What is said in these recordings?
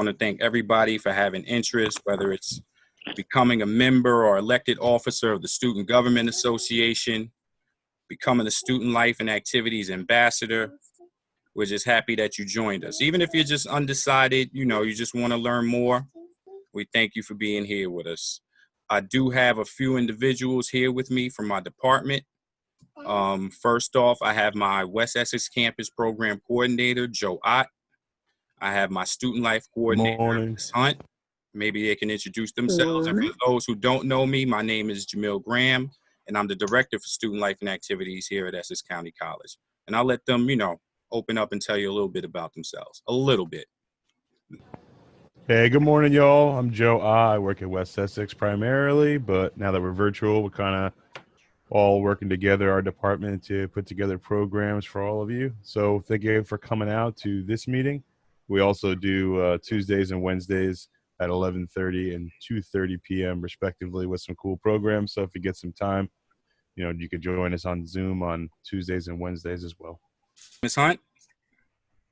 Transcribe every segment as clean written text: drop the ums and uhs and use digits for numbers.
want to thank everybody for having interest, whether it's becoming a member or elected officer of the Student Government Association, becoming a Student Life and Activities Ambassador. We're just happy that you joined us. Even if you're just undecided, you just want to learn more, we thank you for being here with us. I do have a few individuals here with me from my department. First off, I have my West Essex Campus Program Coordinator, Joe Ott. I have my Student Life Coordinator, Ms. Hunt. Maybe they can introduce themselves. And for those who don't know me, my name is Jamil Graham, and I'm the Director for Student Life and Activities here at Essex County College. And I'll let them, open up and tell you a little bit about themselves. A little bit. Hey, good morning, y'all. I'm Joe I work at West Essex primarily, but now that we're virtual, we're kind of all working together, our department, to put together programs for all of you. So thank you for coming out to this meeting. We also do Tuesdays and Wednesdays at 11:30 and 2:30 p.m. respectively with some cool programs. So if you get some time, you could join us on Zoom on Tuesdays and Wednesdays as well. Ms. Hunt?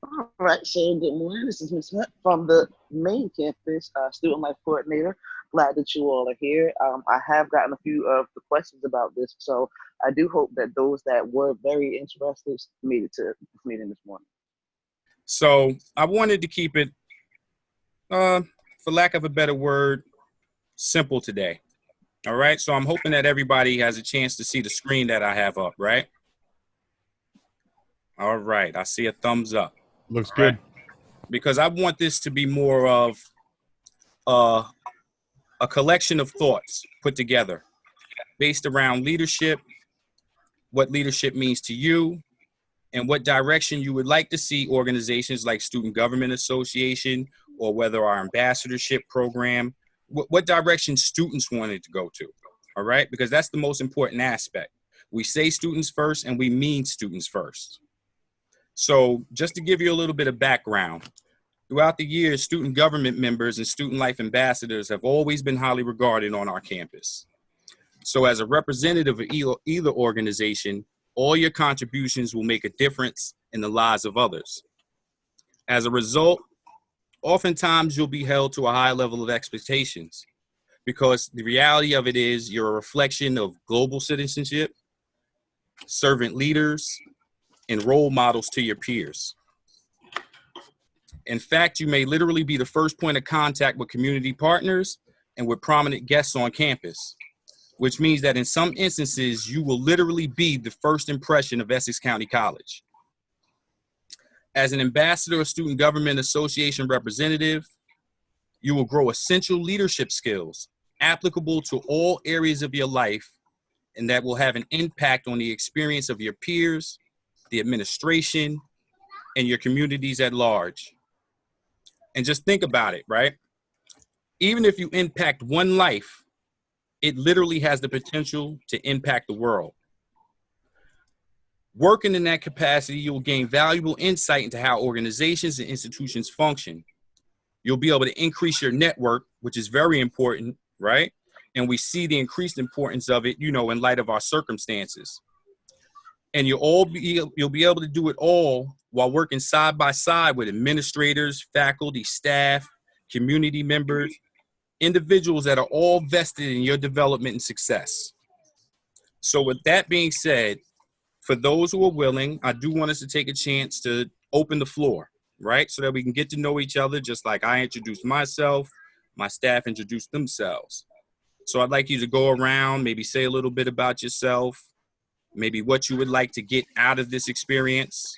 All right, so good morning. This is Ms. Hunt from the main campus, Student Life Coordinator. Glad that you all are here. I have gotten a few of the questions about this, so I do hope that those that were very interested made it to this meeting this morning. So I wanted to keep it, for lack of a better word, simple today. All right, so I'm hoping that everybody has a chance to see the screen that I have up, right? All right, I see a thumbs up. Looks good. Right? Because I want this to be more of a collection of thoughts put together based around leadership, what leadership means to you, and what direction you would like to see organizations like Student Government Association, or whether our ambassadorship program, what direction students wanted to go to, all right? Because that's the most important aspect. We say students first and we mean students first. So just to give you a little bit of background, throughout the years, student government members and student life ambassadors have always been highly regarded on our campus. So as a representative of either organization, all your contributions will make a difference in the lives of others. As a result, oftentimes you'll be held to a high level of expectations, because the reality of it is you're a reflection of global citizenship, servant leaders, and role models to your peers. In fact, you may literally be the first point of contact with community partners and with prominent guests on campus, which means that in some instances, you will literally be the first impression of Essex County College. As an ambassador or Student Government Association representative, you will grow essential leadership skills applicable to all areas of your life, and that will have an impact on the experience of your peers, the administration, and your communities at large. And just think about it, right? Even if you impact one life, it literally has the potential to impact the world. Working in that capacity, you'll gain valuable insight into how organizations and institutions function. You'll be able to increase your network, which is very important, right? And we see the increased importance of it, in light of our circumstances. And you'll be able to do it all while working side by side with administrators, faculty, staff, community members, individuals that are all vested in your development and success. So with that being said, for those who are willing, I do want us to take a chance to open the floor, right? So that we can get to know each other, just like I introduced myself, my staff introduced themselves. So I'd like you to go around, maybe say a little bit about yourself, maybe what you would like to get out of this experience,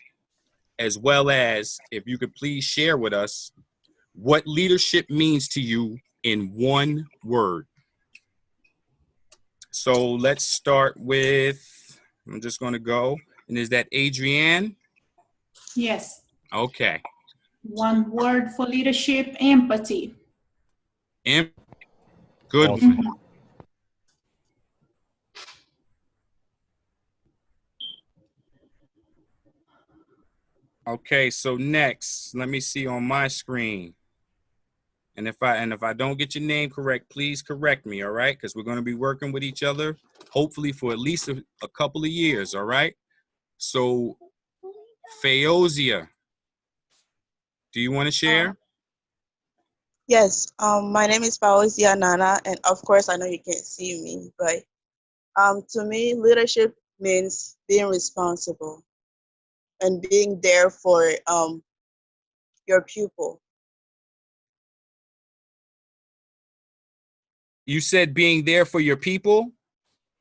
as well as if you could please share with us what leadership means to you in one word. So let's start with, I'm just going to go, and is that Adrienne? Yes. Okay. One word for leadership: empathy. Good. Awesome. Mm-hmm. Okay, so next, let me see on my screen. And if I don't get your name correct, please correct me, all right? Because we're going to be working with each other, hopefully for at least a couple of years, all right? So, Feozia, do you want to share? Yes, my name is Fauzia Nana, and of course, I know you can't see me, but to me, leadership means being responsible and being there for your pupil. You said being there for your people?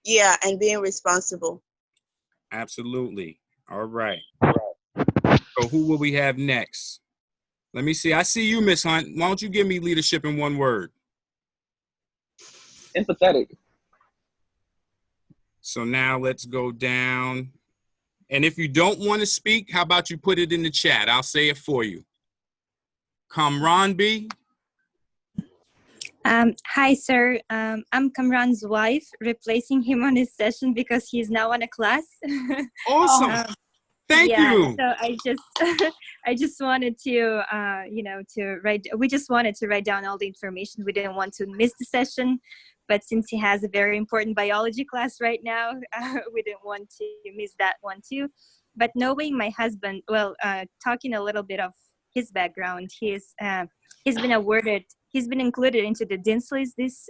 Yeah, and being responsible. Absolutely. All right. So who will we have next? Let me see. I see you, Miss Hunt. Why don't you give me leadership in one word? Empathetic. So now let's go down. And if you don't want to speak, how about you put it in the chat? I'll say it for you. Kamran B. Hi, sir. I'm Kamran's wife, replacing him on his session because he's now on a class. Awesome. Thank you. So I just, I just wanted to, we just wanted to write down all the information. We didn't want to miss the session, but since he has a very important biology class right now, we didn't want to miss that one too. But knowing my husband, talking a little bit of his background, he's been included into the Deansley's this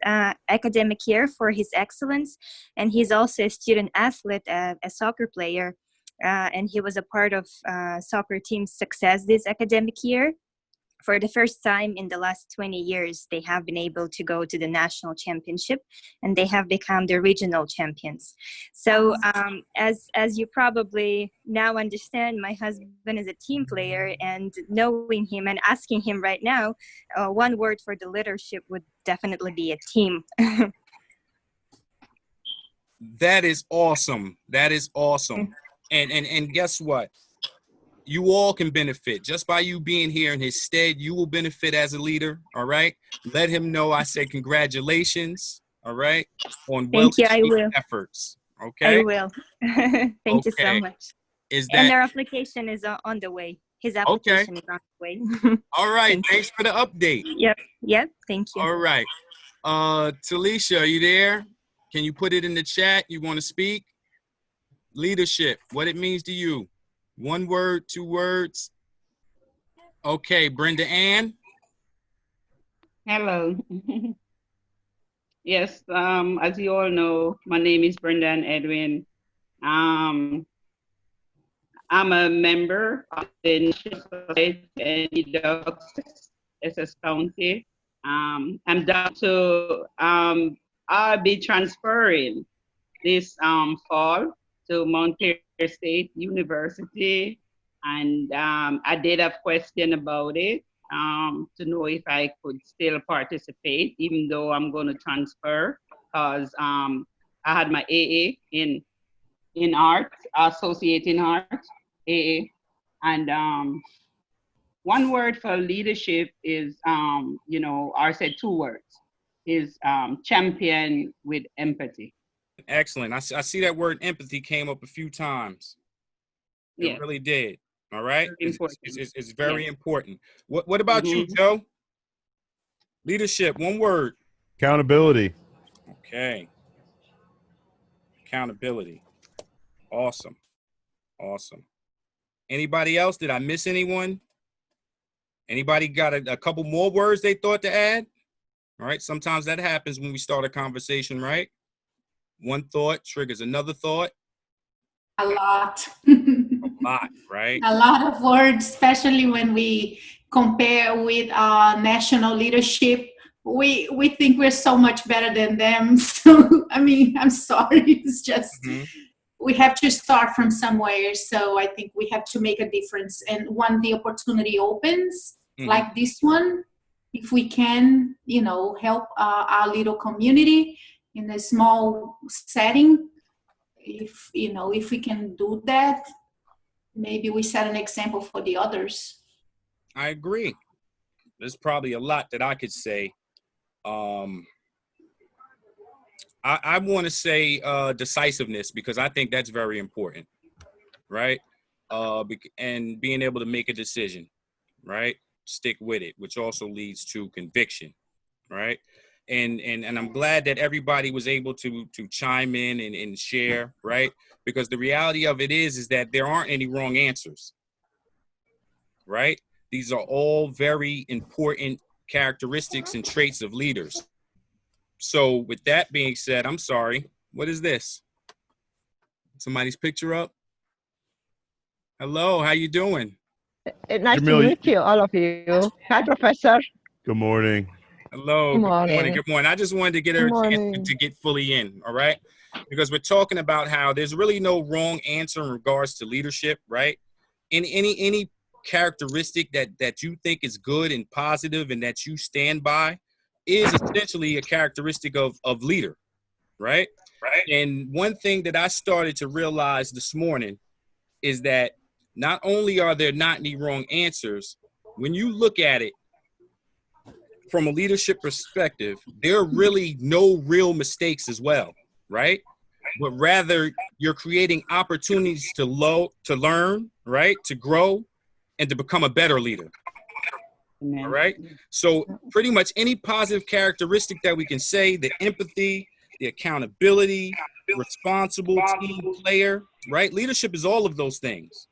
academic year for his excellence, and he's also a student athlete, a soccer player. And he was a part of soccer team's success this academic year. For the first time in the last 20 years, they have been able to go to the national championship, and they have become the regional champions. So as you probably now understand, my husband is a team player, and knowing him and asking him right now, one word for the leadership would definitely be a team. That is awesome. That is awesome. And guess what? You all can benefit just by you being here in his stead. You will benefit as a leader. All right. Let him know I said congratulations. All right. On Thank you. I will. efforts. Okay. I will. Thank you so much. And our application is on the way. His application is on the way. All right. Thanks for the update. Yep. Thank you. All right. Talisha, are you there? Can you put it in the chat? You want to speak? Leadership, what it means to you. One word, two words. Okay, Brenda Ann. Hello. Yes, as you all know, my name is Brendan Edwin. I'm a member of the National Society in Essex County. I'm down to I'll be transferring this fall to Montclair State University, and I did have a question about it to know if I could still participate, even though I'm going to transfer, because I had my AA in art, associate in art, AA, and one word for leadership is, I said two words, is champion with empathy. Excellent. I see that word empathy came up a few times. It really did. All right. It's very important. What about you, Joe? Leadership, one word. Accountability. Okay. Accountability. Awesome. Awesome. Anybody else? Did I miss anyone? Anybody got a couple more words they thought to add? All right. Sometimes that happens when we start a conversation, right? One thought triggers another thought. A lot. A lot, right? A lot of words, especially when we compare with national leadership. We think we're so much better than them. So, I mean, I'm sorry. It's just, we have to start from somewhere. So I think we have to make a difference. And when the opportunity opens, like this one, if we can, help our little community in a small setting, if we can do that, maybe we set an example for the others. I agree. There's probably a lot that I could say. I want to say decisiveness, because I think that's very important, right? And being able to make a decision, right? Stick with it, which also leads to conviction, right? And I'm glad that everybody was able to chime in and share, right? Because the reality of it is that there aren't any wrong answers, right? These are all very important characteristics and traits of leaders. So with that being said, I'm sorry, what is this? Somebody's picture up? Hello, how you doing? Nice to Jamil, meet you, all of you. Hi, Professor. good morning. Hello, Good good morning, morning. good morning. I just wanted to get her Good a chance morning. to get fully in, all right? Because we're talking about how there's really no wrong answer in regards to leadership, right? Any characteristic that you think is good and positive and that you stand by is essentially a characteristic of leader, right? And one thing that I started to realize this morning is that not only are there not any wrong answers, when you look at it from a leadership perspective, there are really no real mistakes as well, right? But rather you're creating opportunities to learn, right? To grow and to become a better leader. Amen. All right. So pretty much any positive characteristic that we can say, the empathy, the accountability, responsible team player, right? Leadership is all of those things.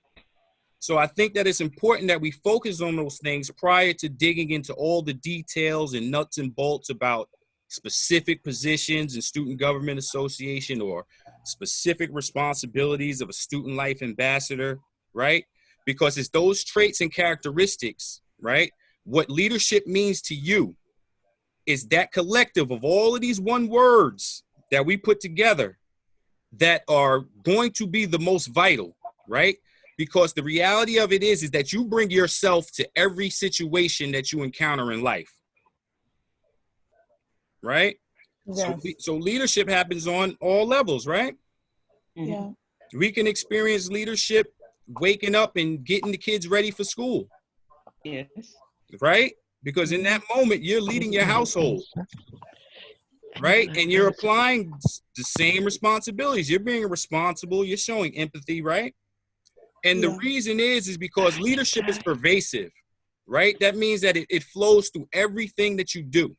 So I think that it's important that we focus on those things prior to digging into all the details and nuts and bolts about specific positions in Student Government Association or specific responsibilities of a student life ambassador, right? Because it's those traits and characteristics, right? What leadership means to you is that collective of all of these one words that we put together that are going to be the most vital, right? Because the reality of it is that you bring yourself to every situation that you encounter in life, right? Yes. So leadership happens on all levels, right? Yeah. We can experience leadership waking up and getting the kids ready for school, Yes. right? Because in that moment, you're leading your household, right? And you're applying the same responsibilities. You're being responsible. You're showing empathy, right? And the Yeah. reason is because leadership is pervasive, right? That means that it flows through everything that you do,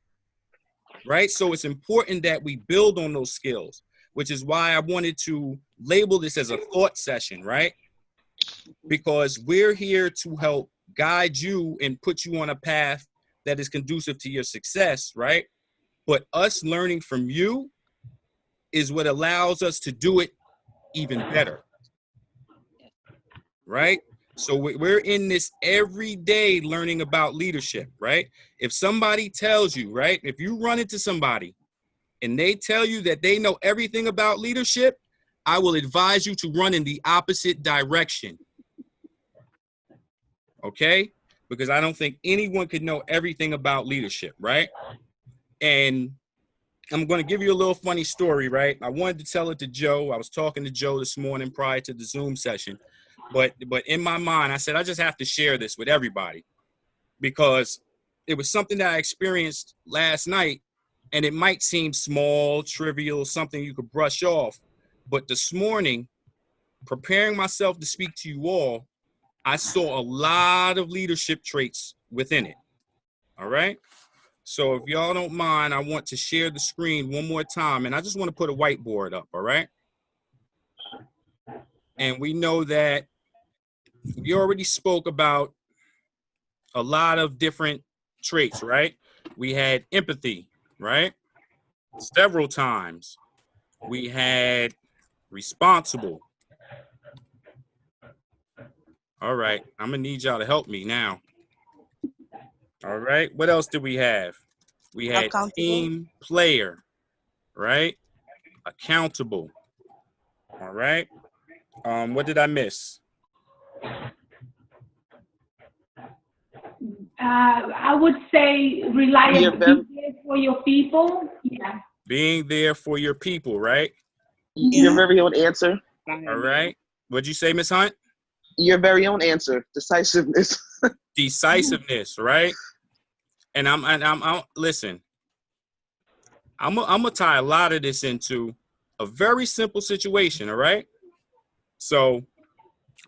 right? So it's important that we build on those skills, which is why I wanted to label this as a thought session, right? Because we're here to help guide you and put you on a path that is conducive to your success, right? But us learning from you is what allows us to do it even better, right? So we're in this every day learning about leadership, right? If somebody tells you, right, if you run into somebody and they tell you that they know everything about leadership, I will advise you to run in the opposite direction, okay? Because I don't think anyone could know everything about leadership, right? And I'm going to give you a little funny story, right? I wanted to tell it to Joe. I was talking to Joe this morning prior to the Zoom session. But in my mind, I said, I just have to share this with everybody because it was something that I experienced last night, and it might seem small, trivial, something you could brush off. But this morning, preparing myself to speak to you all, I saw a lot of leadership traits within it. All right. So if y'all don't mind, I want to share the screen one more time, and I just want to put a whiteboard up. All right. And we know that we already spoke about a lot of different traits, right? We had empathy, right? Several times. We had responsible. All right, I'm gonna need y'all to help me now. All right, what else did we have? We had Accountable. team player, right? Accountable. All right. What did I miss? I would say reliable, very- be there for your people. Yeah. Being there for your people, right? Your very own answer. All right. What'd you say, Miss Hunt? Your very own answer. Decisiveness. Decisiveness, right? And I'm listen. I'm gonna tie a lot of this into a very simple situation. All right. So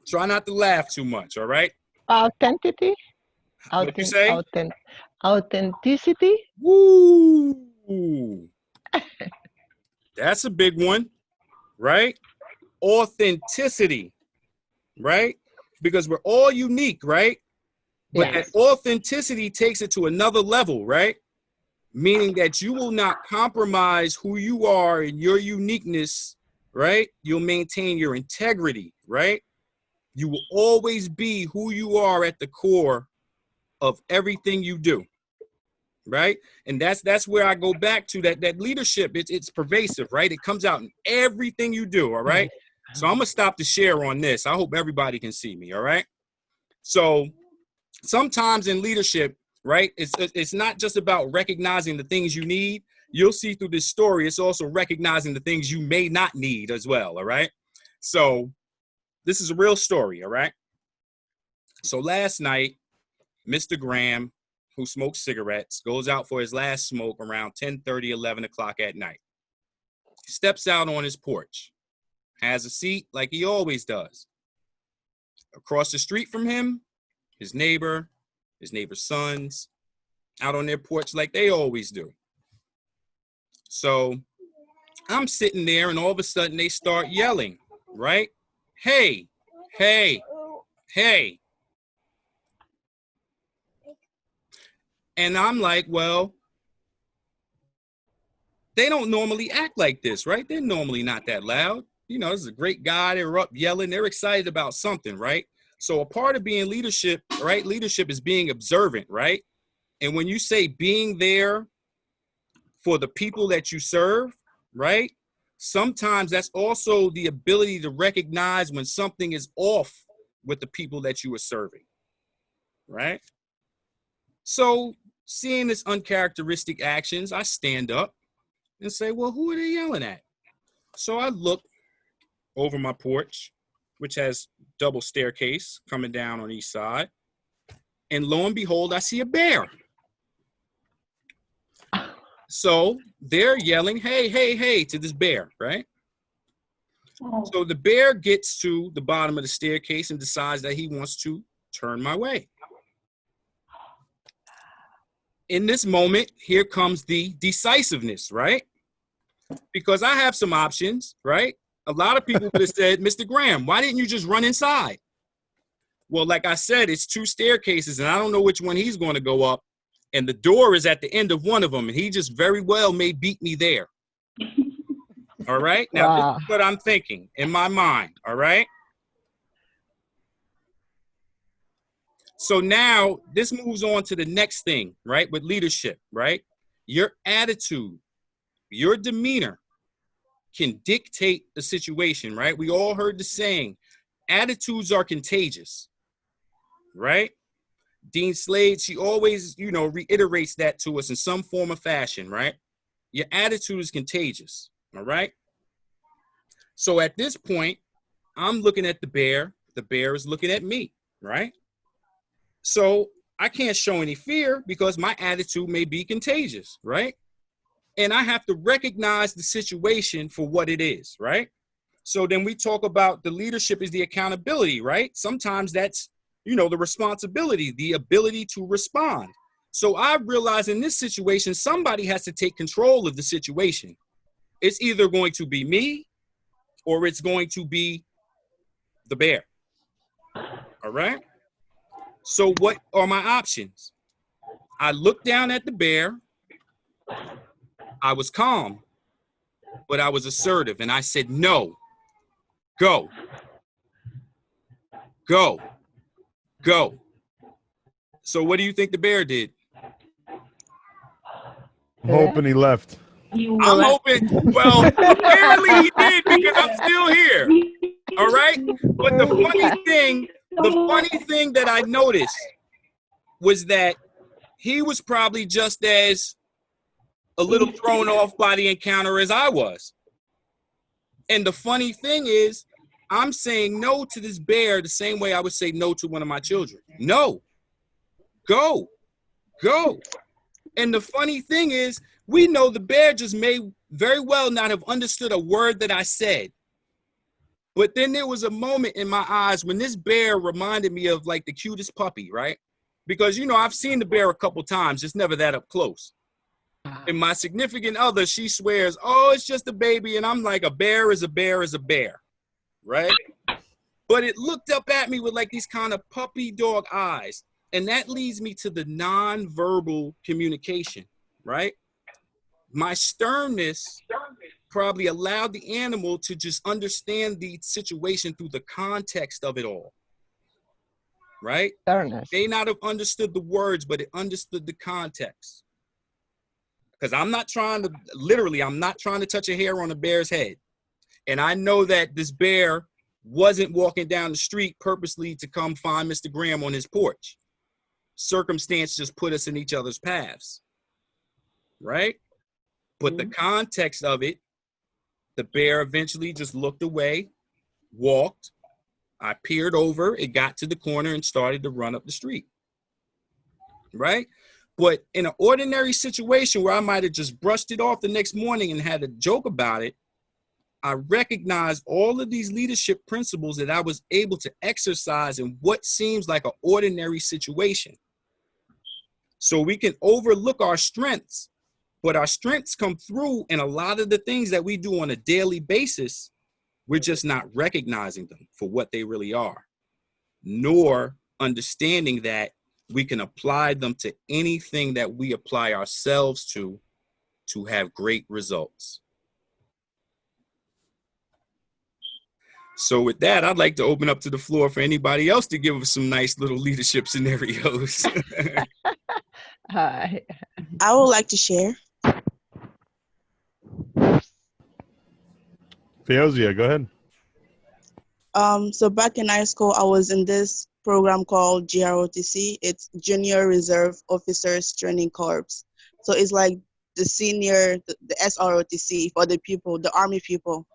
try not to laugh too much. All right. Authenticity. What'd you say? Authenticity. Woo! That's a big one, right? Authenticity, right? Because we're all unique, right? But Yes. that authenticity takes it to another level, right? Meaning that you will not compromise who you are and your uniqueness, right? You'll maintain your integrity, right? You will always be who you are at the core of everything you do, right? And that's where I go back to that leadership. It's pervasive, right? It comes out in everything you do, all right? So I'm gonna stop the share on this. I hope everybody can see me, all right? So sometimes in leadership, right, it's not just about recognizing the things you need. You'll see through this story, it's also recognizing the things you may not need as well, all right? So this is a real story, all right? So last night, Mr. Graham, who smokes cigarettes, goes out for his last smoke around 10:30, 11 o'clock at night. Steps out on his porch, has a seat like he always does. Across the street from him, his neighbor's sons, out on their porch like they always do. So I'm sitting there and all of a sudden they start yelling, right? Hey, hey, hey. And I'm like, well, they don't normally act like this, right? They're normally not that loud. You know, this is a great guy. They're up yelling. They're excited about something, right? So a part of being leadership, right? Leadership is being observant, right? And when you say being there for the people that you serve, right? Sometimes that's also the ability to recognize when something is off with the people that you are serving, right? So seeing this uncharacteristic actions, I stand up and say, well, who are they yelling at? So I look over my porch, which has double staircase coming down on each side. And lo and behold, I see a bear. So they're yelling, hey, hey, hey, to this bear, right? So the bear gets to the bottom of the staircase and decides that he wants to turn my way. In this moment, here comes the decisiveness, right? Because I have some options, right? A lot of people would have said, Mr. Graham, why didn't you just run inside? Well, like I said, it's two staircases and I don't know which one he's going to go up. And the door is at the end of one of them. And he just very well may beat me there. All right. Now, Wow. this is what I'm thinking in my mind. All right. So now this moves on to the next thing, right? With leadership, right? Your attitude, your demeanor can dictate the situation, right? We all heard the saying, attitudes are contagious, right? Dean Slade, she always, reiterates that to us in some form of fashion, right? Your attitude is contagious, all right? So at this point, I'm looking at the bear is looking at me, right? So I can't show any fear because my attitude may be contagious, right? And I have to recognize the situation for what it is, right? So then we talk about the leadership is the accountability, right? Sometimes that's, the responsibility, the ability to respond. So I realize in this situation, somebody has to take control of the situation. It's either going to be me or it's going to be the bear. All right. So what are my options? I looked down at the bear. I was calm, but I was assertive. And I said, no, go, go, go. So what do you think the bear did? I'm hoping he left. I'm hoping, well, apparently he did because I'm still here. All right. But the funny thing that I noticed was that he was probably just as a little thrown off by the encounter as I was. And the funny thing is, I'm saying no to this bear the same way I would say no to one of my children. No, go, go. And the funny thing is, we know the bear just may very well not have understood a word that I said. But then there was a moment in my eyes when this bear reminded me of like the cutest puppy, right? Because, I've seen the bear a couple times, just never that up close. And my significant other, she swears, oh, it's just a baby. And I'm like, a bear is a bear is a bear, right? But it looked up at me with like these kind of puppy dog eyes. And that leads me to the nonverbal communication, right? My sternness probably allowed the animal to just understand the situation through the context of it all, right? Sternness. May not have understood the words, but it understood the context. Because I'm not trying to touch a hair on a bear's head. And I know that this bear wasn't walking down the street purposely to come find Mr. Graham on his porch. Circumstance just put us in each other's paths, right? But the context of it, the bear eventually just looked away, walked. I peered over, it got to the corner and started to run up the street, right? But in an ordinary situation where I might have just brushed it off the next morning and had a joke about it, I recognize all of these leadership principles that I was able to exercise in what seems like an ordinary situation. So we can overlook our strengths, but our strengths come through in a lot of the things that we do on a daily basis. We're just not recognizing them for what they really are, nor understanding that we can apply them to anything that we apply ourselves to have great results. So with that, I'd like to open up to the floor for anybody else to give us some nice little leadership scenarios. Hi. I would like to share. Theosia, go ahead. So back in high school, I was in this program called GROTC. It's Junior Reserve Officers Training Corps. So it's like the senior, the SROTC for the people, the Army people.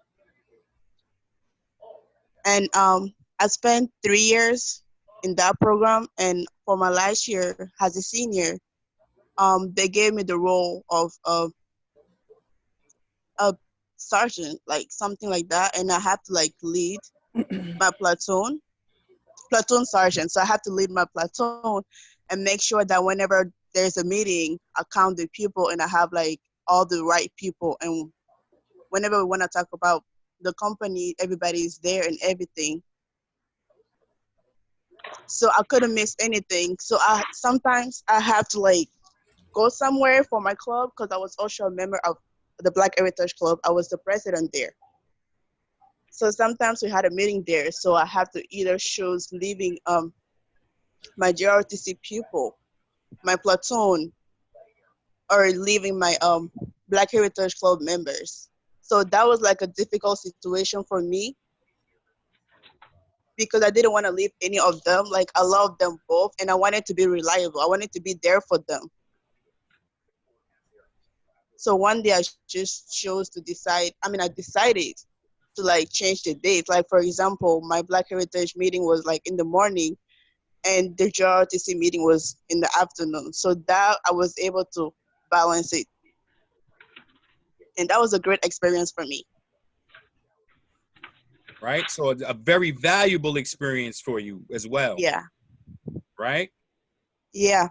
And I spent 3 years in that program. And for my last year as a senior, they gave me the role of a sergeant, like something like that. And I had to like lead my platoon sergeant. So I have to lead my platoon and make sure that whenever there's a meeting, I count the people and I have like all the right people. And whenever we want to talk about the company, everybody is there and everything. So I couldn't miss anything. So sometimes I have to like go somewhere for my club because I was also a member of the Black Heritage Club. I was the president there. So sometimes we had a meeting there. So I have to either choose leaving my GRTC people, my platoon, or leaving my Black Heritage Club members. So that was like a difficult situation for me because I didn't want to leave any of them. Like I love them both and I wanted to be reliable. I wanted to be there for them. So one day I just chose to decide, I decided to like change the date. Like for example, my Black Heritage meeting was like in the morning and the GRTC meeting was in the afternoon. So that I was able to balance it. And that was a great experience for me. Right? So a very valuable experience for you as well. Yeah. Right? Yeah.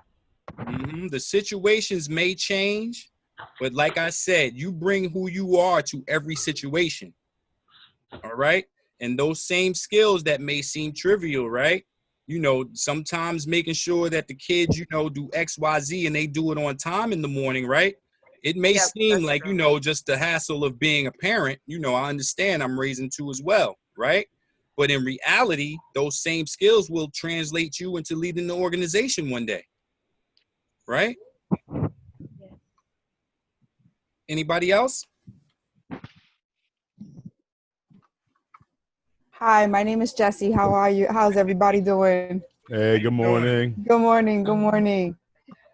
Mm-hmm. The situations may change, but like I said, you bring who you are to every situation. All right? And those same skills that may seem trivial, right? You know, sometimes making sure that the kids, you know, do X, Y, Z and they do it on time in the morning, right? It may seem like, you know, just the hassle of being a parent. You know, I understand I'm raising two as well, right? But in reality, those same skills will translate you into leading the organization one day, right? Anybody else? Hi, my name is Jessie. How are you? How's everybody doing? Hey, good morning. Good morning. Good morning.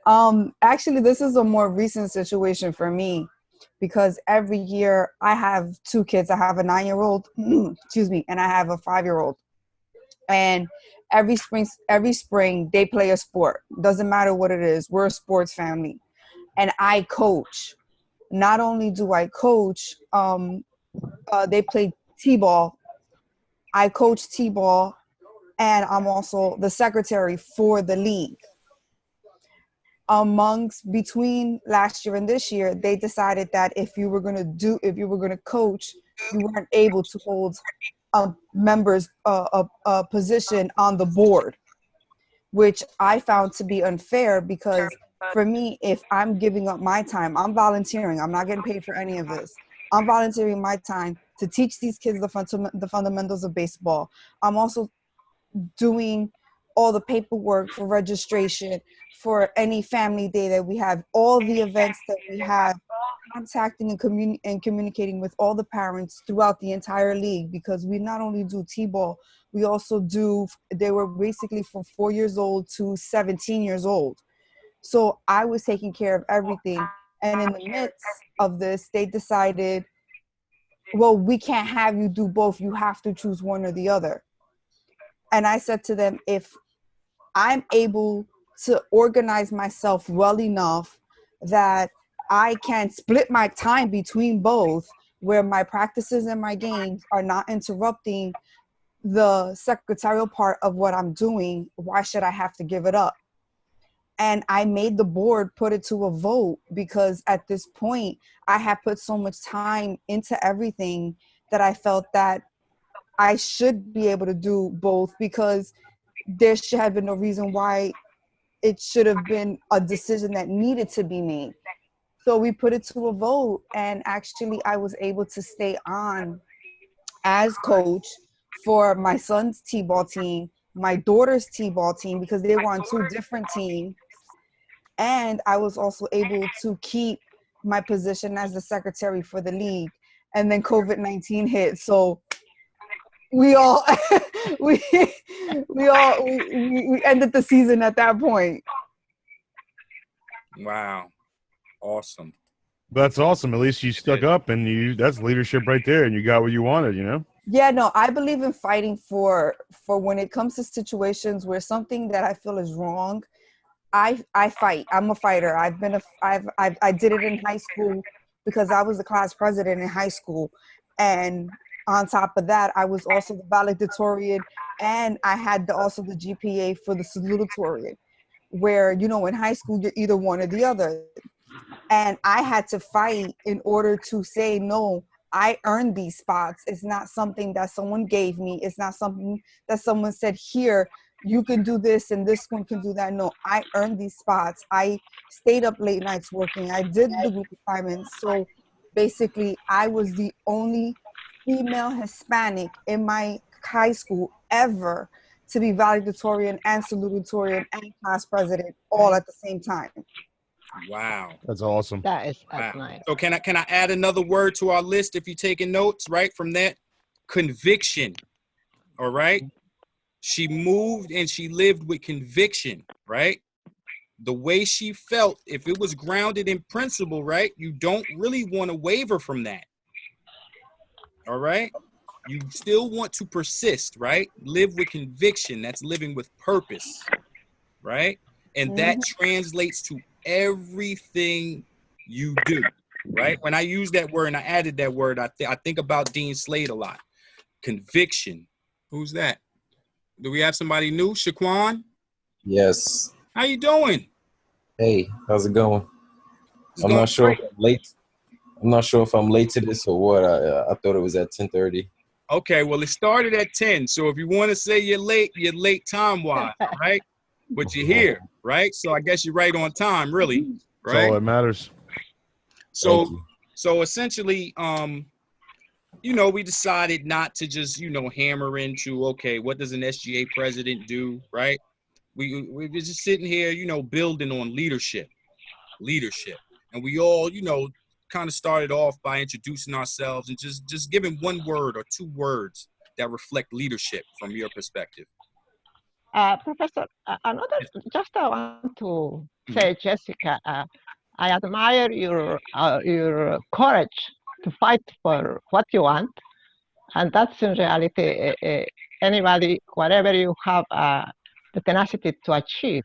Actually, this is a more recent situation for me because every year I have two kids. I have a 9-year-old, excuse me, and I have a 5-year-old. And every spring they play a sport. Doesn't matter what it is. We're a sports family, and I coach. Not only do I coach, they play t-ball. I coach t-ball, and I'm also the secretary for the league. Between last year and this year, they decided that if you were going to coach, you weren't able to hold a member's position on the board. which I found to be unfair because for me, if I'm giving up my time, I'm volunteering. I'm not getting paid for any of this. I'm volunteering my time to teach these kids the fundamentals of baseball. I'm also doing all the paperwork for registration for any family day that we have, all the events that we have, contacting and communicating with all the parents throughout the entire league, because we not only do t-ball, we also do, they were basically from 4 years old to 17 years old. So I was taking care of everything. And in the midst of this, they decided, well, we can't have you do both. You have to choose one or the other. And I said to them, if I'm able to organize myself well enough that I can split my time between both, where my practices and my games are not interrupting the secretarial part of what I'm doing, why should I have to give it up? And I made the board put it to a vote, because at this point I had put so much time into everything that I felt that I should be able to do both, because there should have been no reason why it should have been a decision that needed to be made. So we put it to a vote, and actually I was able to stay on as coach for my son's t-ball team, my daughter's t-ball team, because they were on two different teams. And I was also able to keep my position as the secretary for the league. And then COVID-19 hit. So we all we we ended the season at that point. Wow. Awesome. That's awesome. At least you stuck up, and that's leadership right there, and you got what you wanted, you know? Yeah, no, I believe in fighting for when it comes to situations where something that I feel is wrong, I fight. I'm a fighter. I did it in high school because I was the class president in high school. And on top of that, I was also the valedictorian, and I had also the GPA for the salutatorian, where, you know, in high school, you're either one or the other. And I had to fight in order to say, no, I earned these spots. It's not something that someone gave me. It's not something that someone said, here, you can do this and this one can do that. No, I earned these spots. I stayed up late nights working. I did the group assignments. So basically, I was the only female Hispanic in my high school ever to be valedictorian and salutatorian and class president all at the same time. Wow. That's awesome. That's Wow. nice. So can I add another word to our list if you're taking notes, right? From that, conviction. All right. She moved and she lived with conviction, right? The way she felt, if it was grounded in principle, right? You don't really want to waver from that. All right. You still want to persist, right? Live with conviction. That's living with purpose, right? And that translates to everything you do, right? When I use that word and I added that word, I think about Dean Slade a lot. Conviction. Who's that? Do we have somebody new? Shaquan? Yes. How you doing? Hey, how's it going? It's I'm going not sure great. if I'm late. I'm not sure if I'm late to this or what. I thought it was at 10:30. Okay, well, it started at 10. So if you want to say you're late time-wise, right? But you're here, right? So I guess you're right on time, really, That's all right? that matters. Thank So, you. so essentially, you know, we decided not to just, you know, hammer into, okay, what does an SGA president do, right? We were just sitting here, you know, building on leadership. And we all, you know, kind of started off by introducing ourselves and just giving one word or two words that reflect leadership from your perspective. Professor, just I want to say, Jessica, I admire your courage to fight for what you want, and that's in reality anybody, whatever you have the tenacity to achieve,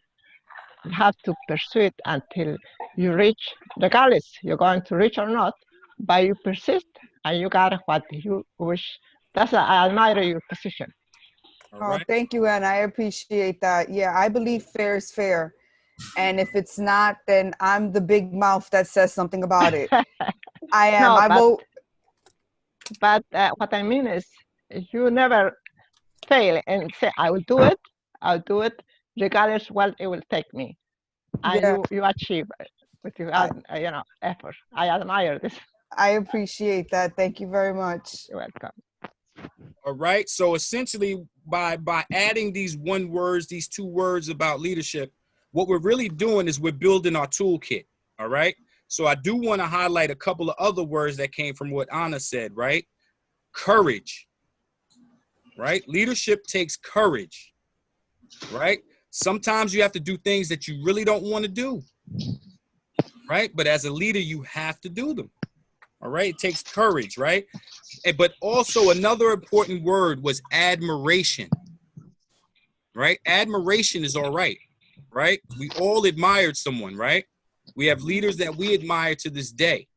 you have to pursue it until you reach, regardless you're going to reach or not, but you persist and you got what you wish. That's I admire your position. All right. Thank you, and I appreciate that. Yeah, I believe fair is fair. And if it's not, then I'm the big mouth that says something about it. I am. No, I vote. But what I mean is, you never fail and say, I will do it. I'll do it. regardless what it will take me. And Yeah, you achieve it with your I, effort. I admire this. I appreciate that. Thank you very much. You're welcome. All right. So essentially, by adding these one words, these two words about leadership, what we're really doing is we're building our toolkit. All right. So I do want to highlight a couple of other words that came from what Anna said. Right. Courage. Right. Leadership takes courage. Right. Sometimes you have to do things that you really don't want to do. Right. But as a leader, you have to do them. All right. It takes courage. Right. But also another important word was admiration, right? Admiration is all right, right? We all admired someone, right? We have leaders that we admire to this day,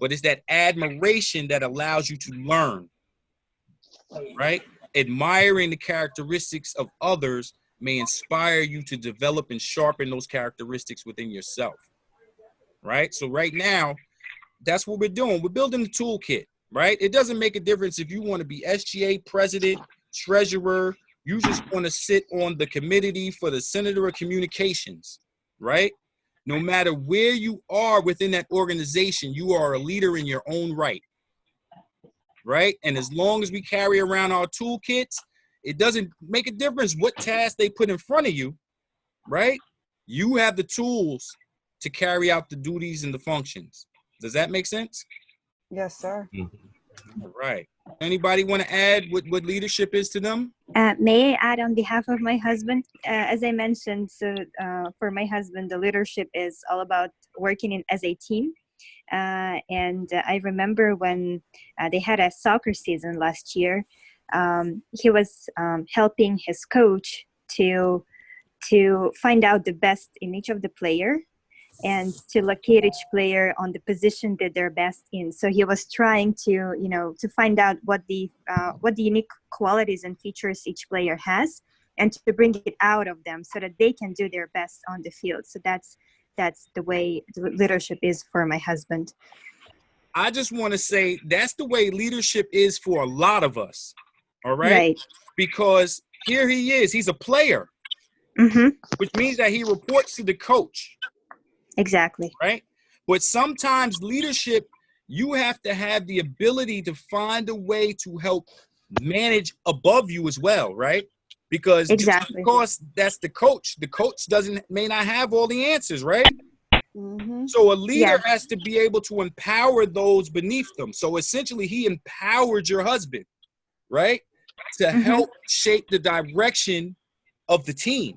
but it's that admiration that allows you to learn, right? Admiring the characteristics of others may inspire you to develop and sharpen those characteristics within yourself, right? So right now, that's what we're doing. We're building the toolkit, right? It doesn't make a difference if you want to be SGA president, treasurer, you just want to sit on the committee for the Senator of Communications, right? No matter where you are within that organization, you are a leader in your own right, right? And as long as we carry around our toolkits, it doesn't make a difference what task they put in front of you, right? You have the tools to carry out the duties and the functions. Does that make sense? Yes, sir. All right. Anybody want to add what leadership is to them? May I add on behalf of my husband? As I mentioned, so for my husband, the leadership is all about working as a team. And I remember when they had a soccer season last year, he was helping his coach to find out the best in each of the player and to locate each player on the position that they're best in. So he was trying to find out what the unique qualities and features each player has, and to bring it out of them so that they can do their best on the field. So that's the way leadership is for my husband. I just want to say that's the way leadership is for a lot of us. All right. Right. Because here he is. He's a player, which means that he reports to the coach. Exactly. Right. But sometimes leadership, you have to have the ability to find a way to help manage above you as well. Right. Because just because that's the coach may not have all the answers. Right. So a leader has to be able to empower those beneath them. So essentially he empowered your husband, right, to help shape the direction of the team.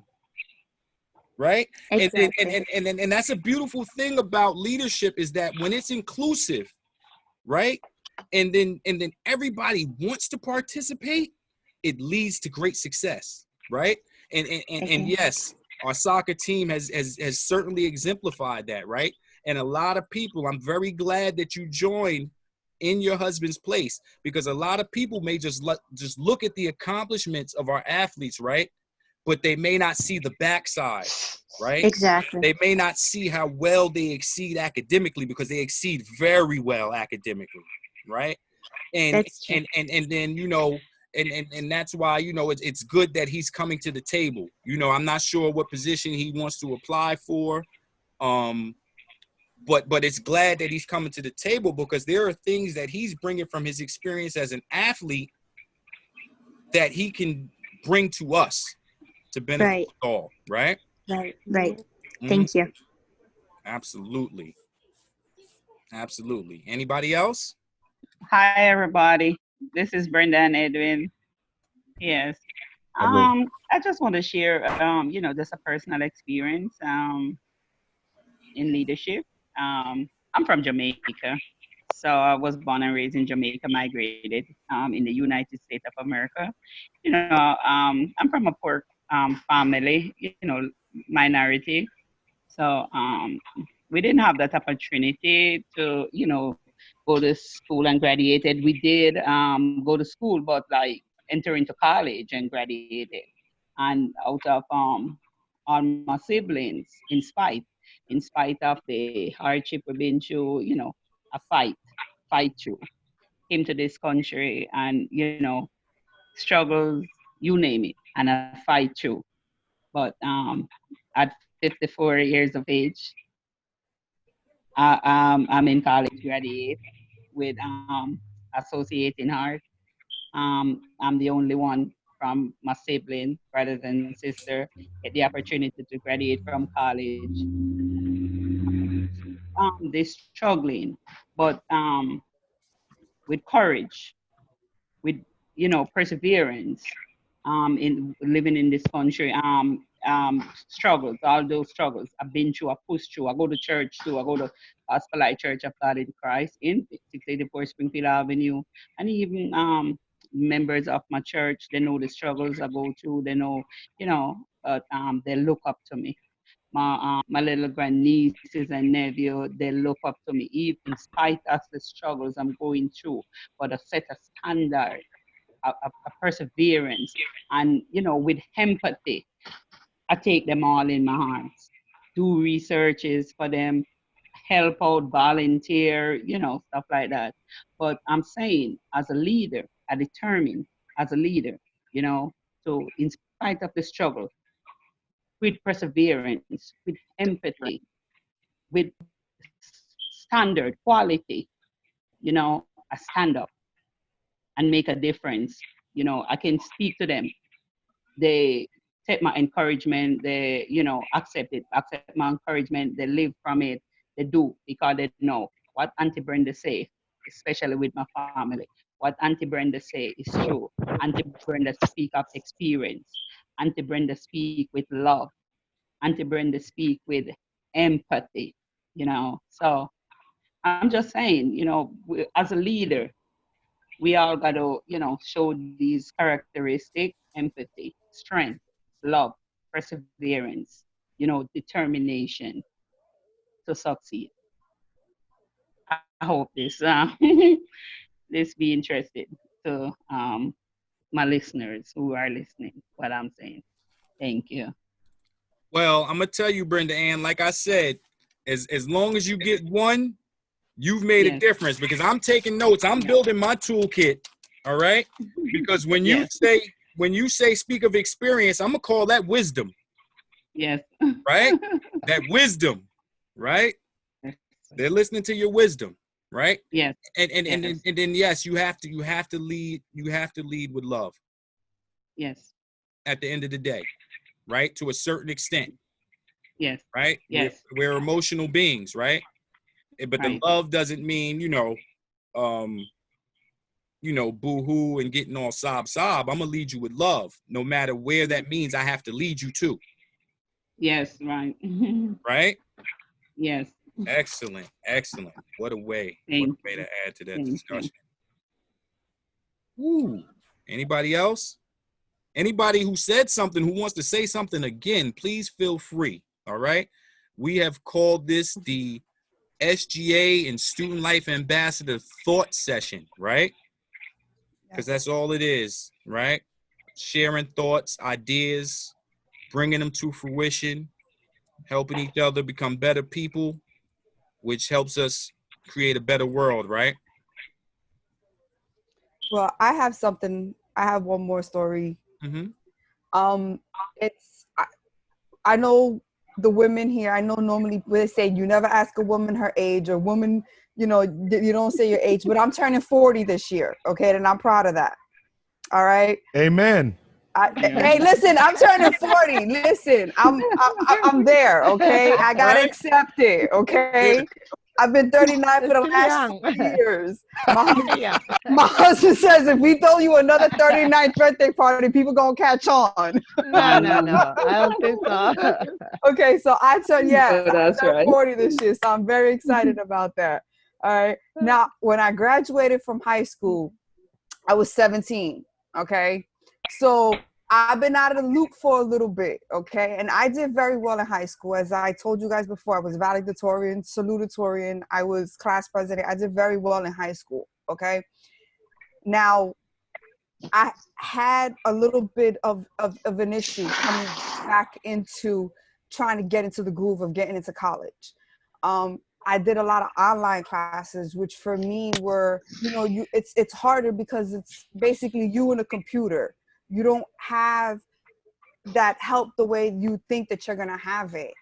Right. Exactly. And that's a beautiful thing about leadership, is that when it's inclusive, right, and then everybody wants to participate, it leads to great success. Right. And yes, our soccer team has certainly exemplified that. Right. And a lot of people, I'm very glad that you joined in your husband's place, because a lot of people may just look at the accomplishments of our athletes, right? But they may not see the backside, right? Exactly. They may not see how well they exceed academically, because they exceed very well academically, right? And then, you know, and that's why, you know, it's good that he's coming to the table. You know, I'm not sure what position he wants to apply for, but it's glad that he's coming to the table, because there are things that he's bringing from his experience as an athlete that he can bring to us to benefit us all, right? Right. Thank you. Absolutely. Anybody else? Hi, everybody. This is Brenda and Edwin. Yes. I just want to share, just a personal experience in leadership. I'm from Jamaica. So I was born and raised in Jamaica, migrated in the United States of America. I'm from a poor family, minority. So we didn't have that opportunity to, go to school and graduated. We did go to school, but like enter into college and graduated. And out of all my siblings, in spite of the hardship we've been through, a fight through, came to this country and, struggles, you name it, and a fight through. But But at 54 years of age, I'm in college graduate with associate in art. I'm the only one from my sibling, brothers and sister, get the opportunity to graduate from college. They're struggling, but with courage, with perseverance, in living in this country, struggles, all those struggles I've been through, I pushed through. I go to church too. I go to Gospel Light Church of God in Christ in 684 Springfield Avenue, and even members of my church, they know the struggles I go through. They know, but they look up to me. My little grandnieces and nephew, they look up to me, even in spite of the struggles I'm going through, but I set a standard, a perseverance, and with empathy, I take them all in my arms, do researches for them, help out, volunteer, stuff like that. But I'm saying, as a leader, I determine as a leader, to, in spite of the struggle, with perseverance, with empathy, with standard quality, I stand up and make a difference. I can speak to them. They take my encouragement, they, accept it, accept my encouragement, they live from it, they do, because they know what Auntie Brenda say, especially with my family. What Auntie Brenda say is true. Auntie Brenda speak of experience. Auntie Brenda speak with love. Auntie Brenda speak with empathy, So I'm just saying, as a leader, we all got to, show these characteristics: empathy, strength, love, perseverance, determination to succeed. I hope this this be interested to my listeners who are listening what I'm saying. Thank you. Well, I'm gonna tell you, Brenda Ann, like I said, as long as you get one, you've made a Yes. difference, because I'm taking notes. I'm building my toolkit. All right. Because when you say speak of experience, I'm gonna call that wisdom. Yes. Right? That wisdom, right? They're listening to your wisdom, right? Yes. And then yes, you have to lead with love. Yes. At the end of the day, right? To a certain extent. Yes. Right? Yes. We're emotional beings, right? But the love doesn't mean, boo-hoo and getting all sob. I'm gonna lead you with love, no matter where that means I have to lead you to. Yes, right. Right? Yes. Excellent. What a way to add to that discussion. Ooh. Anybody else? Anybody who said something, who wants to say something again, please feel free. All right. We have called this the SGA and Student Life Ambassador Thought Session, right? Because that's all it is, right? Sharing thoughts, ideas, bringing them to fruition, helping each other become better people, which helps us create a better world, right? Well, I have something. I have one more story. Mm-hmm. It's I know the women here. I know normally they say you never ask a woman her age, or woman, you don't say your age. But I'm turning 40 this year. Okay, and I'm proud of that. All right. Amen. Hey, listen, I'm turning 40. Listen, I'm there. Okay, I gotta accept it. Okay. I've been 39 for the last 4 years. My husband says if we throw you another 39th birthday party, people gonna catch on. No, I don't think so. Okay, so I turned That's right. 40 this year, so I'm very excited about that. All right. Now, when I graduated from high school, I was 17. Okay, so I've been out of the loop for a little bit, okay? And I did very well in high school. As I told you guys before, I was valedictorian, salutatorian, I was class president. I did very well in high school, okay? Now, I had a little bit of an issue coming back into trying to get into the groove of getting into college. I did a lot of online classes, which for me were, it's harder because it's basically you and a computer. You don't have that help the way you think that you're going to have it.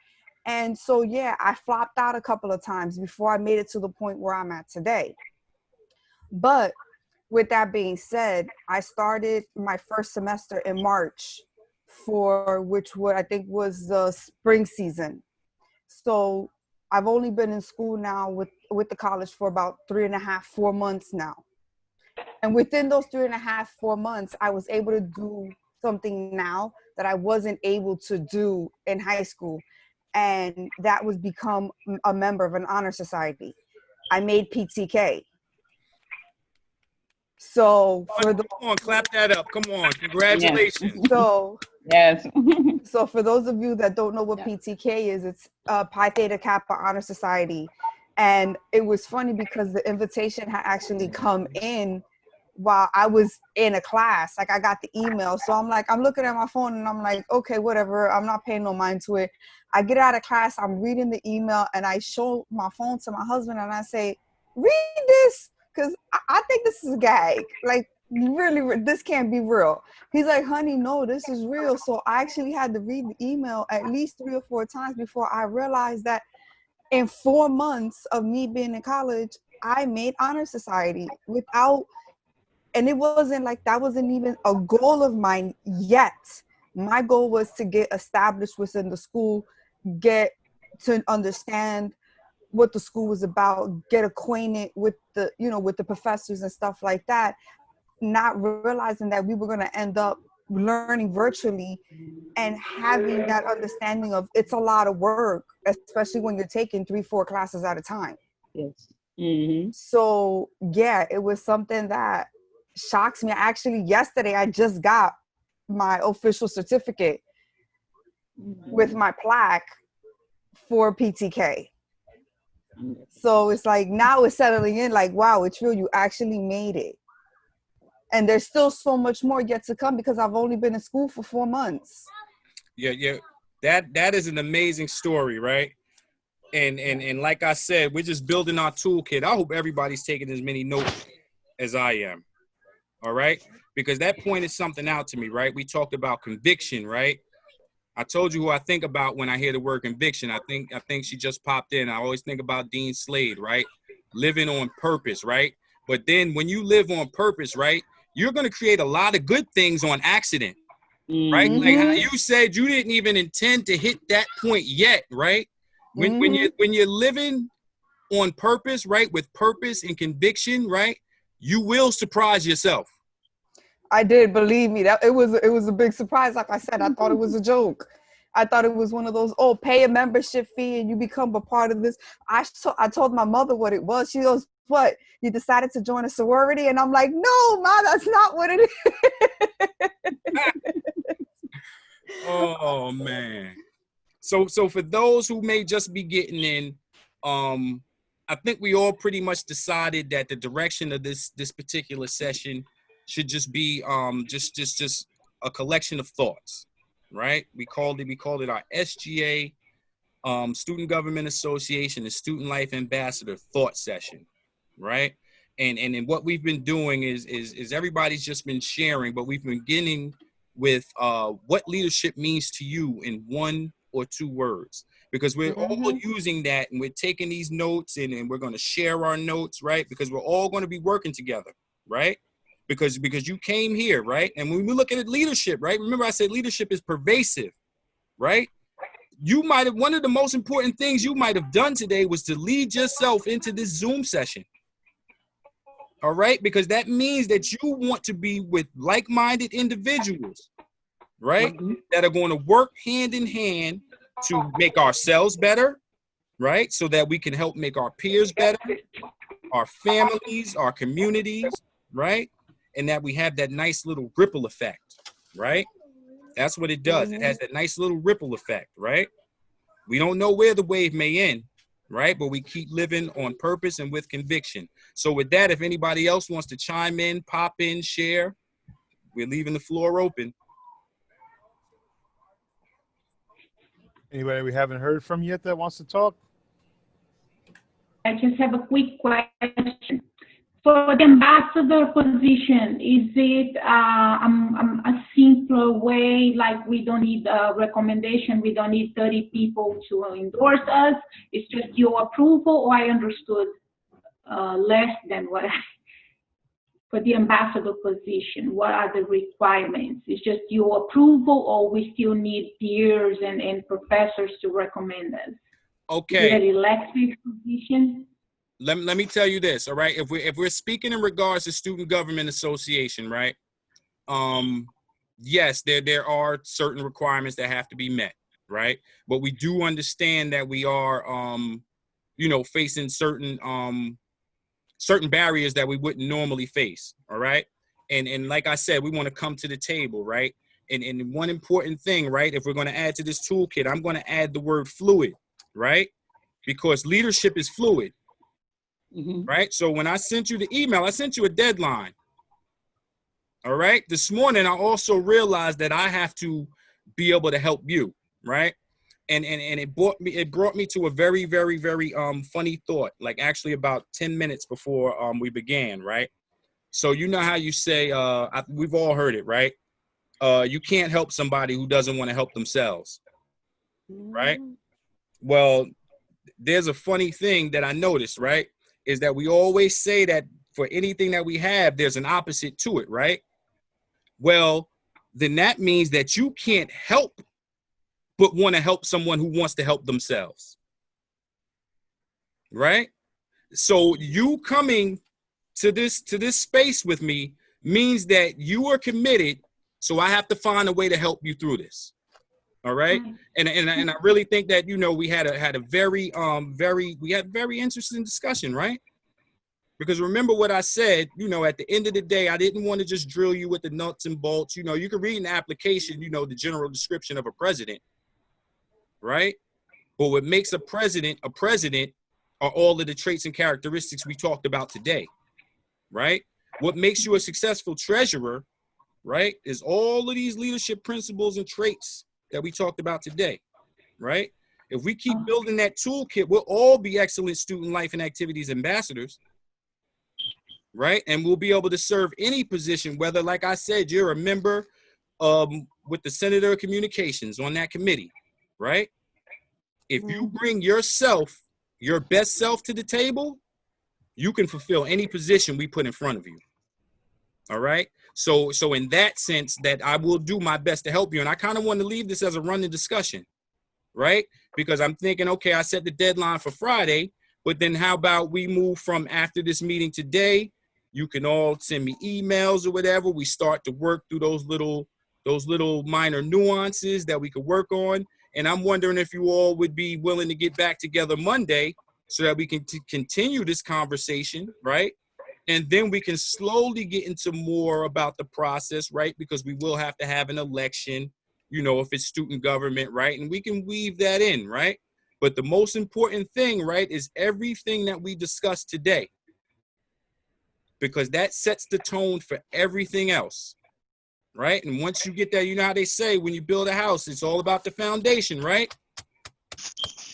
And so, yeah, I flopped out a couple of times before I made it to the point where I'm at today. But with that being said, I started my first semester in March for what I think was the spring season. So I've only been in school now with the college for about 3.5, 4 months now. And within those 3.5, 4 months, I was able to do something now that I wasn't able to do in high school. And that was become a member of an honor society. I made PTK. So for the Come on, clap that up. Come on, congratulations. so Yes. so for those of you that don't know what PTK is, it's Pi Theta Kappa Honor Society. And it was funny because the invitation had actually come in while I was in a class. Like I got the email. So I'm like, I'm looking at my phone and I'm like, okay, whatever. I'm not paying no mind to it. I get out of class, I'm reading the email and I show my phone to my husband and I say, read this. Cause I think this is a gag. Like really, this can't be real. He's like, honey, no, this is real. So I actually had to read the email at least 3 or 4 times before I realized that in 4 months of me being in college, I made honor society without, and it wasn't like that wasn't even a goal of mine yet. My goal was to get established within the school, get to understand what the school was about, get acquainted with the, with the professors and stuff like that, not realizing that we were going to end up learning virtually and having that understanding of it's a lot of work, especially when you're taking 3-4 classes at a time. Yes. Mm-hmm. So yeah, it was something that shocks me. Actually, yesterday I just got my official certificate with my plaque for PTK. So it's like now it's settling in like, wow, it's real. You actually made it. And there's still so much more yet to come because I've only been in school for 4 months. Yeah. That is an amazing story, right? And like I said, we're just building our toolkit. I hope everybody's taking as many notes as I am. All right? Because that pointed something out to me, right? We talked about conviction, right? I told you who I think about when I hear the word conviction. I think she just popped in. I always think about Dean Slade, right? Living on purpose, right? But then when you live on purpose, right, you're going to create a lot of good things on accident, right? Mm-hmm. Like how you said, you didn't even intend to hit that point yet, right? When you're living on purpose, right, with purpose and conviction, right, you will surprise yourself. I did, believe me. That it was a big surprise. Like I said, I thought it was a joke. I thought it was one of those, pay a membership fee and you become a part of this. I told my mother what it was. She goes, what? You decided to join a sorority? And I'm like, no, Ma, that's not what it is. Oh man. So for those who may just be getting in, I think we all pretty much decided that the direction of this particular session should just be just a collection of thoughts, right? We called it our SGA, Student Government Association and Student Life Ambassador thought session, right? And what we've been doing is everybody's just been sharing, but we've been beginning with what leadership means to you in 1 or 2 words, because we're all using that and we're taking these notes and we're going to share our notes, right? Because we're all going to be working together, right? Because you came here, right? And when we look at leadership, right? Remember I said leadership is pervasive, right? You might have, one of the most important things you might have done today was to lead yourself into this Zoom session. All right? Because that means that you want to be with like-minded individuals, right? That are going to work hand in hand to make ourselves better, right? So that we can help make our peers better, our families, our communities, right? And that we have that nice little ripple effect, right? That's what it does. It has that nice little ripple effect, right? We don't know where the wave may end, right? But we keep living on purpose and with conviction. So with that, if anybody else wants to chime in, pop in, share, we're leaving the floor open. Anybody we haven't heard from yet that wants to talk? I just have a quick question. For the ambassador position, is it a simple neutral way, like we don't need a recommendation, we don't need 30 people to endorse us. It's just your approval, or I understood less than what I, for the ambassador position, what are the requirements? It's just your approval, or we still need peers and professors to recommend us? Okay. Is it an elective position? Let me tell you this, all right? If we're speaking in regards to Student Government Association, right? Yes, there are certain requirements that have to be met, right? But we do understand that we are you know, facing certain certain barriers that we wouldn't normally face, all right? And like I said, we want to come to the table, right? And one important thing, right? If we're going to add to this toolkit, I'm going to add the word fluid, right? Because leadership is fluid. Right? So when I sent you the email, I sent you a deadline. All right. This morning, I also realized that I have to be able to help you. Right. And it brought me to a very, very, very funny thought, like actually about 10 minutes before we began. Right. So you know how you say, we've all heard it, right? You can't help somebody who doesn't want to help themselves. Right. Well, there's a funny thing that I noticed, right? Is that we always say that for anything that we have, there's an opposite to it, right? Well, then that means that you can't help but want to help someone who wants to help themselves, right? So you coming to this space with me means that you are committed, so I have to find a way to help you through this. All right. And I really think that, you know, we had a very very interesting discussion, right? Because remember what I said, you know, at the end of the day, I didn't want to just drill you with the nuts and bolts. You know, you can read in the application, you know, the general description of a president, right? But what makes a president are all of the traits and characteristics we talked about today, right? What makes you a successful treasurer, right, is all of these leadership principles and traits that we talked about today, right? If we keep building that toolkit, we'll all be excellent student life and activities ambassadors, right? And we'll be able to serve any position, whether, like I said, you're a member with the Senator of Communications on that committee, right? If you bring yourself, your best self to the table, you can fulfill any position we put in front of you. All right. So in that sense, that I will do my best to help you. And I kind of want to leave this as a running discussion, right? Because I'm thinking, okay, I set the deadline for Friday, but then how about we move from after this meeting today? You can all send me emails or whatever. We start to work through those little minor nuances that we could work on. And I'm wondering if you all would be willing to get back together Monday so that we can continue this conversation, right? And then we can slowly get into more about the process, right? Because we will have to have an election, you know, if it's student government, right? And we can weave that in, right? But the most important thing, right, is everything that we discussed today, because that sets the tone for everything else, right? And once you get that, you know how they say when you build a house, it's all about the foundation, right?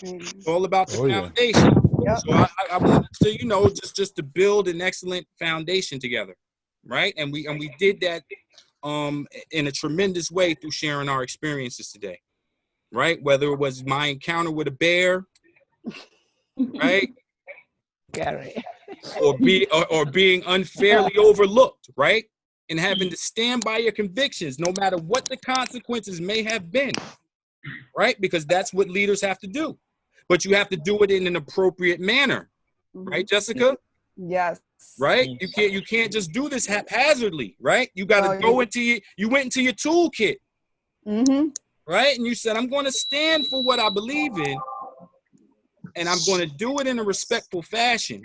It's all about the foundation. Yep. So I want to, you know, just to build an excellent foundation together, right? And we did that in a tremendous way through sharing our experiences today, right? Whether it was my encounter with a bear, right? Gary. Or being unfairly overlooked, right? And having to stand by your convictions, no matter what the consequences may have been, right? Because that's what leaders have to do. But you have to do it in an appropriate manner, right, Jessica? Yes. Right? You can't just do this haphazardly, right? You got to go into you went into your toolkit, right? And you said, I'm going to stand for what I believe in, and I'm going to do it in a respectful fashion.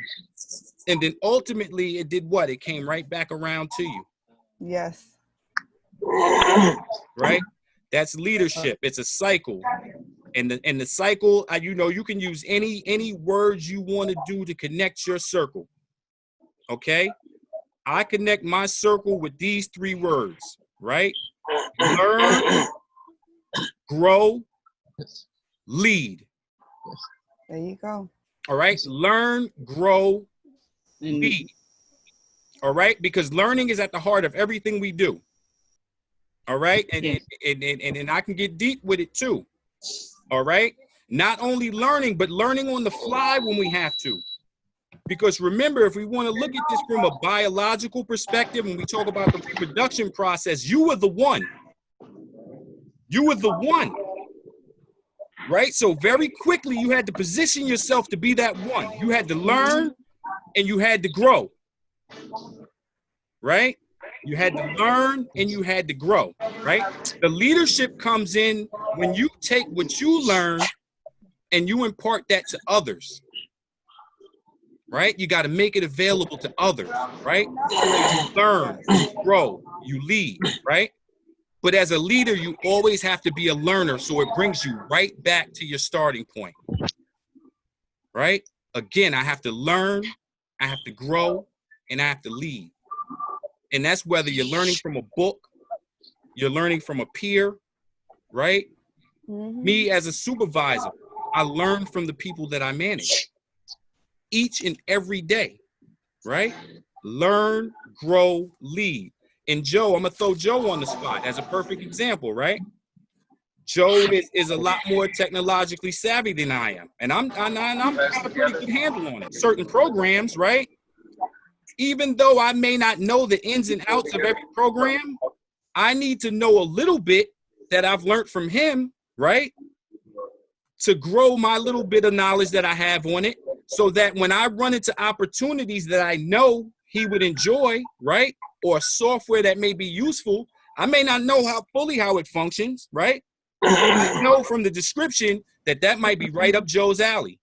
And then ultimately, it did what? It came right back around to you. Yes. Right? That's leadership. It's a cycle. And the cycle, you know, you can use any words you want to do to connect your circle. Okay? I connect my circle with these 3 words, right? Learn, grow, lead. There you go. All right? Learn, grow, lead. All right? Because learning is at the heart of everything we do. All right. And, Yes. and I can get deep with it too. All right. Not only learning, but learning on the fly when we have to. Because remember, if we want to look at this from a biological perspective, when we talk about the reproduction process, you were the one. You were the one. Right? So very quickly, you had to position yourself to be that one. You had to learn and you had to grow. Right? You had to learn and you had to grow. Right? The leadership comes in when you take what you learn and you impart that to others. Right? You got to make it available to others, right? You learn, you grow, you lead, right? But as a leader, you always have to be a learner, so it brings you right back to your starting point, right? Again, I have to learn, I have to grow, and I have to lead. And that's whether you're learning from a book, you're learning from a peer, right? Me as a supervisor, I learn from the people that I manage. Each and every day, right? Learn, grow, lead. And Joe, I'm gonna throw Joe on the spot as a perfect example, right? Joe is a lot more technologically savvy than I am, and I'm got a pretty good handle on it. Certain programs, right? Even though I may not know the ins and outs of every program, I need to know a little bit that I've learned from him, right? To grow my little bit of knowledge that I have on it, so that when I run into opportunities that I know he would enjoy, right? Or software that may be useful, I may not know how it functions, right? I know from the description that might be right up Joe's alley.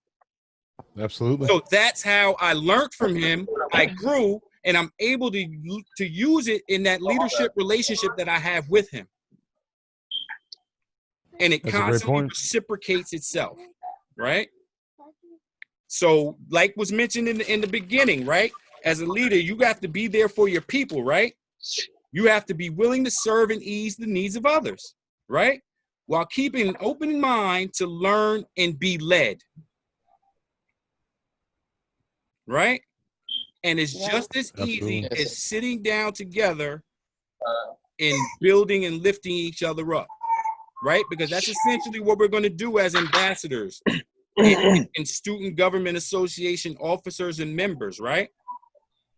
Absolutely. So that's how I learned from him. I grew, and I'm able to use it in that leadership relationship that I have with him. And it That's a great constantly point. reciprocates itself, right? So like was mentioned in the beginning, right? As a leader, you have to be there for your people, right? You have to be willing to serve and ease the needs of others, right? While keeping an open mind to learn and be led, right? And it's just as easy Absolutely. as sitting down together and building and lifting each other up, right? Because that's essentially what we're going to do as ambassadors and student government association officers and members, right?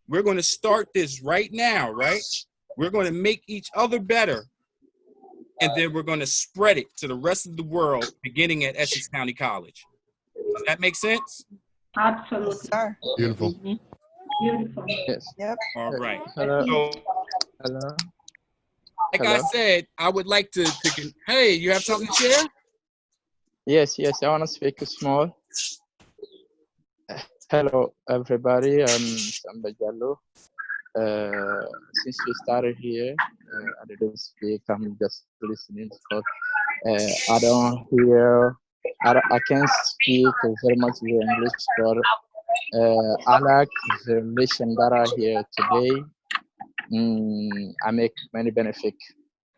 We're going to start this right now, right? We're going to make each other better, and then we're going to spread it to the rest of the world, beginning at Essex County College. Does that make sense? Absolutely. Sir. Beautiful. Beautiful. Yes. Yep. All right. Hello. So, Hello. like I said, I would like to hey, you have something to share? Yes, I want to speak small. Hello, everybody. I'm Samba Jallo. Since we started here, I didn't speak. I'm just listening. But I don't hear. I can't speak very much the English, but I like the relation that I hear today. I make many benefits.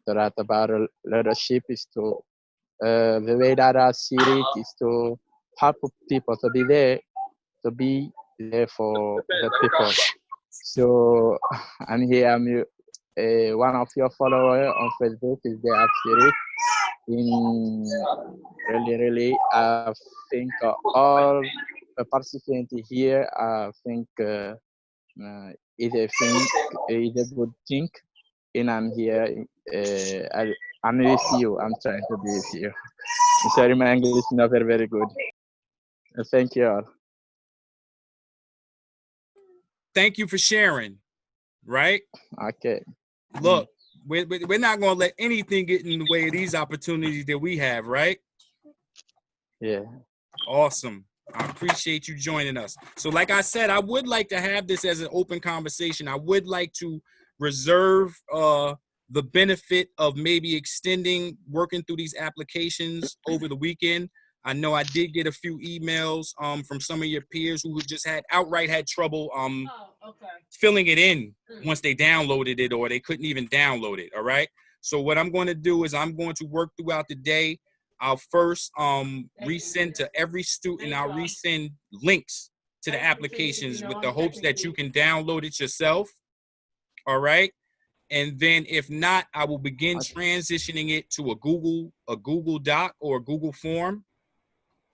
So that about leadership is to the way that I see it is to help people to be there for the people. So I'm here. I'm one of your followers on Facebook is there actually. Really, I think all the participants here, I think is a good thing, and I'm here. I'm with you. I'm trying to be with you. Sorry, my English is not very good. Thank you all. Thank you for sharing, right? Okay. Look, we're not going to let anything get in the way of these opportunities that we have, right? Yeah. Awesome. I appreciate you joining us. So like I said, I would like to have this as an open conversation. I would like to reserve the benefit of maybe extending working through these applications over the weekend. I know I did get a few emails from some of your peers who just outright had trouble filling it in once they downloaded it, or they couldn't even download it. All right. So what I'm going to do is I'm going to work throughout the day. I'll first resend to every student. I'll resend links to the applications with the hopes that you can download it yourself. All right. And then if not, I will begin transitioning it to a Google Doc or a Google form.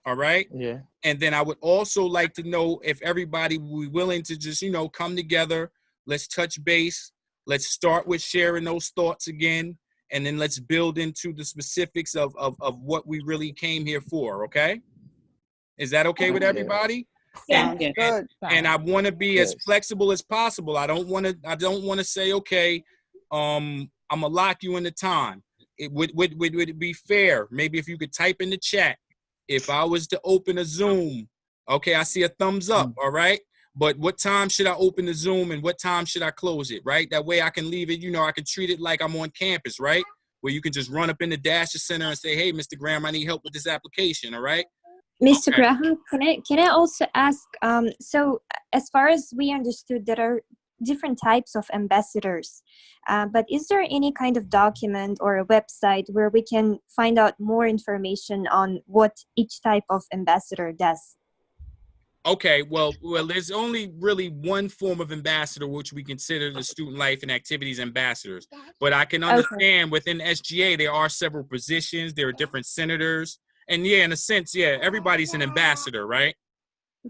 All right. Yeah. And then I would also like to know if everybody would be willing to just, come together. Let's touch base. Let's start with sharing those thoughts again. And then let's build into the specifics of what we really came here for. Okay. Is that okay with everybody? Sounds good. And I want to be as Yes. flexible as possible. I don't want to say, okay, I'm gonna lock you in the time. Would it be fair? Maybe if you could type in the chat, if I was to open a Zoom, okay, I see a thumbs up, all right? But what time should I open the Zoom and what time should I close it, right? That way I can leave it, I can treat it like I'm on campus, right? Where you can just run up in the Dasher Center and say, hey, Mr. Graham, I need help with this application, all right? Mr. Okay. Graham, can I also ask, so as far as we understood, there are different types of ambassadors, but is there any kind of document or a website where we can find out more information on what each type of ambassador does? Okay, well, there's only really one form of ambassador, which we consider the student life and activities ambassadors. But I can understand within SGA, there are several positions. There are different senators. And yeah, in a sense, yeah, everybody's an ambassador, right?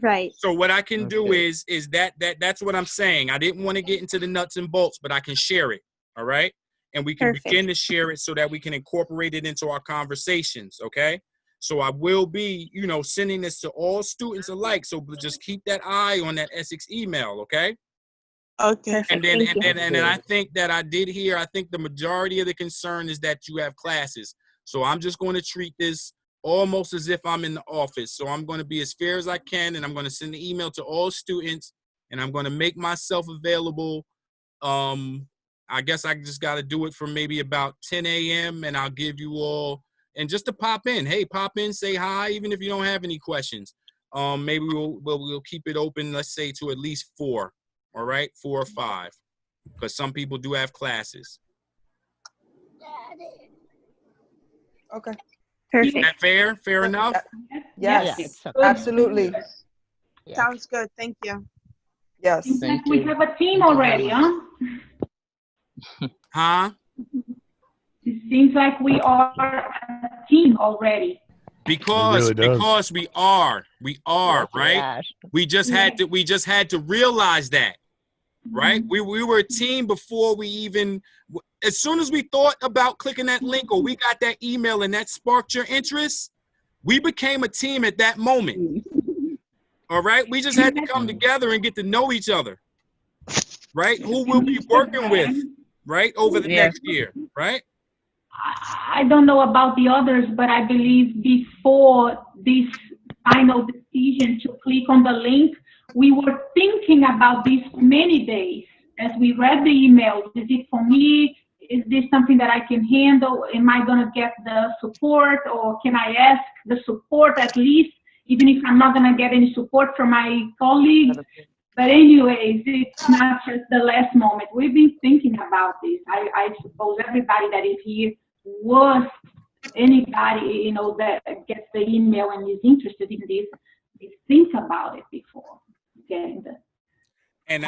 Right. So what I can do is that's what I'm saying. I didn't want to get into the nuts and bolts, but I can share it, all right? And we can begin to share it so that we can incorporate it into our conversations, okay? So I will be, sending this to all students alike. So just keep that eye on that Essex email, okay? Okay. And then I think that I think the majority of the concern is that you have classes. So I'm just going to treat this almost as if I'm in the office. So I'm going to be as fair as I can, and I'm going to send the email to all students, and I'm going to make myself available. I guess I just got to do it from maybe about 10 a.m. and I'll give you all, and just to pop in. Hey, pop in, say hi, even if you don't have any questions. Maybe we'll keep it open, let's say, to at least 4. All right, 4 or 5, because some people do have classes. Okay. Perfect. Is that fair? Fair enough? Yes, absolutely. Sounds good. Thank you. Yes. Seems like we have a team already, huh? Huh? It seems like we are a team already. Because we are, Yes, right? yes. We just had to realize that, right? We were a team before we even, as soon as we thought about clicking that link or we got that email and that sparked your interest, we became a team at that moment. All right? We just had to come together and get to know each other, right? Who we'll be working with, right? Over the next year, right? I don't know about the others, but I believe before this final decision to click on the link, we were thinking about this many days as we read the email. Is it for me? Is this something that I can handle? Am I going to get the support, or can I ask the support at least, even if I'm not going to get any support from my colleagues? But anyways, it's not just the last moment. We've been thinking about this. I suppose everybody that is here was anybody, that gets the email and is interested in this, they think about it before getting the. And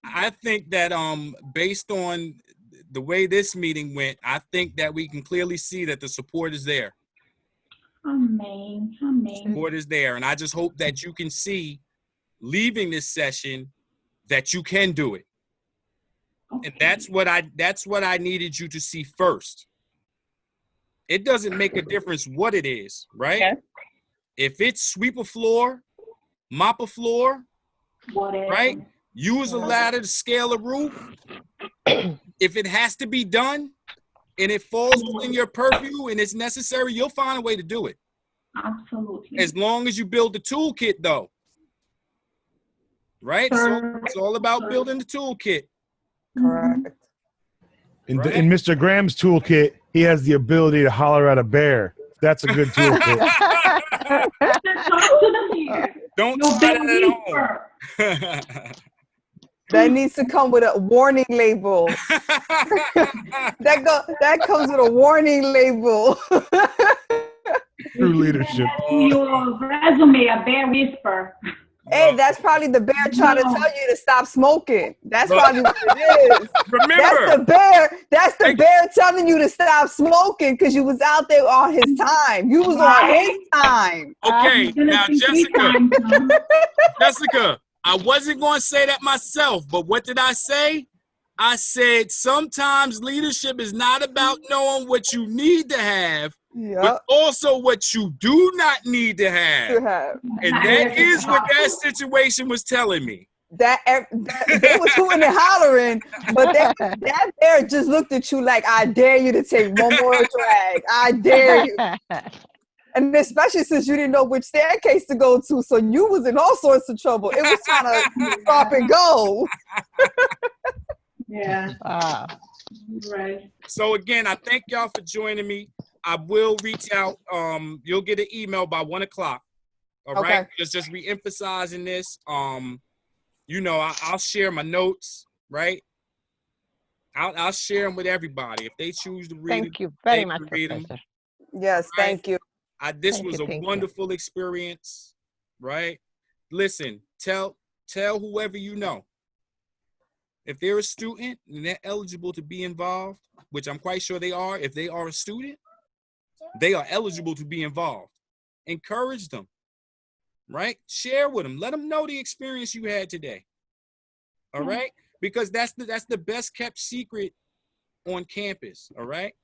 I think that based on the way this meeting went, I think that we can clearly see that the support is there. Amen. Support is there, and I just hope that you can see, leaving this session, that you can do it. Okay. And that's what I needed you to see first. It doesn't make a difference what it is, right? Okay. If it's sweep a floor, mop a floor, whatever, right? Use a ladder to scale a roof. If it has to be done and it falls within your purview and it's necessary, you'll find a way to do it. Absolutely. As long as you build the toolkit, though. Right? So it's all about building the toolkit. Correct. In Mr. Graham's toolkit, he has the ability to holler at a bear. That's a good toolkit. Don't try that at home. That needs to come with a warning label. that comes with a warning label. True leadership. Your resume, a bear whisper. Hey, that's probably the bear trying to tell you to stop smoking. That's Look. probably what it is. Remember, That's the bear. That's the bear telling you to stop smoking because you was out there on his time. You was on his time. okay, now Jessica, I wasn't going to say that myself, but what did I say? I said sometimes leadership is not about knowing what you need to have, but also what you do not need to have. And that is what that situation was telling me. That they was hooting and hollering, but that bear just looked at you like, I dare you to take one more drag. I dare you. And especially since you didn't know which staircase to go to, so you was in all sorts of trouble. It was trying to stop and go. Yeah. Right. So again, I thank y'all for joining me. I will reach out. You'll get an email by 1 o'clock. All right. Just re-emphasizing this. You know, I'll share my notes. Right. I'll share them with everybody if they choose to read. Thank you very much, Professor. Yes, thank you. This was a wonderful experience. Right. Listen, tell whoever you know. If they're a student and they're eligible to be involved, which I'm quite sure they are, if they are a student, they are eligible to be involved. Encourage them, right? Share with them. Let them know the experience you had today. All right? Because that's the best kept secret on campus, all right?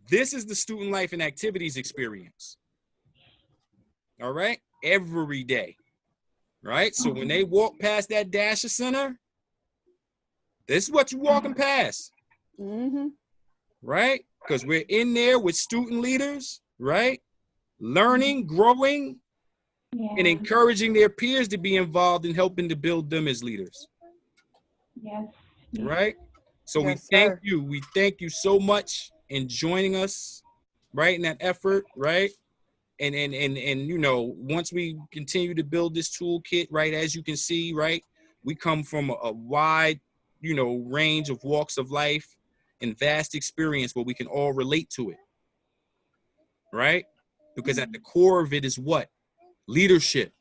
This is the student life and activities experience. All right? Every day. Right? So when they walk past that Dasher Center, this is what you're walking past, right? Because we're in there with student leaders, right? Learning, growing, and encouraging their peers to be involved in helping to build them as leaders. Yes. Right? So we thank you. We thank you so much in joining us, right, in that effort, right? And you know, once we continue to build this toolkit, right, as you can see, right, we come from a wide, you know, range of walks of life and vast experience where we can all relate to it, right? Because at the core of it is what? Leadership.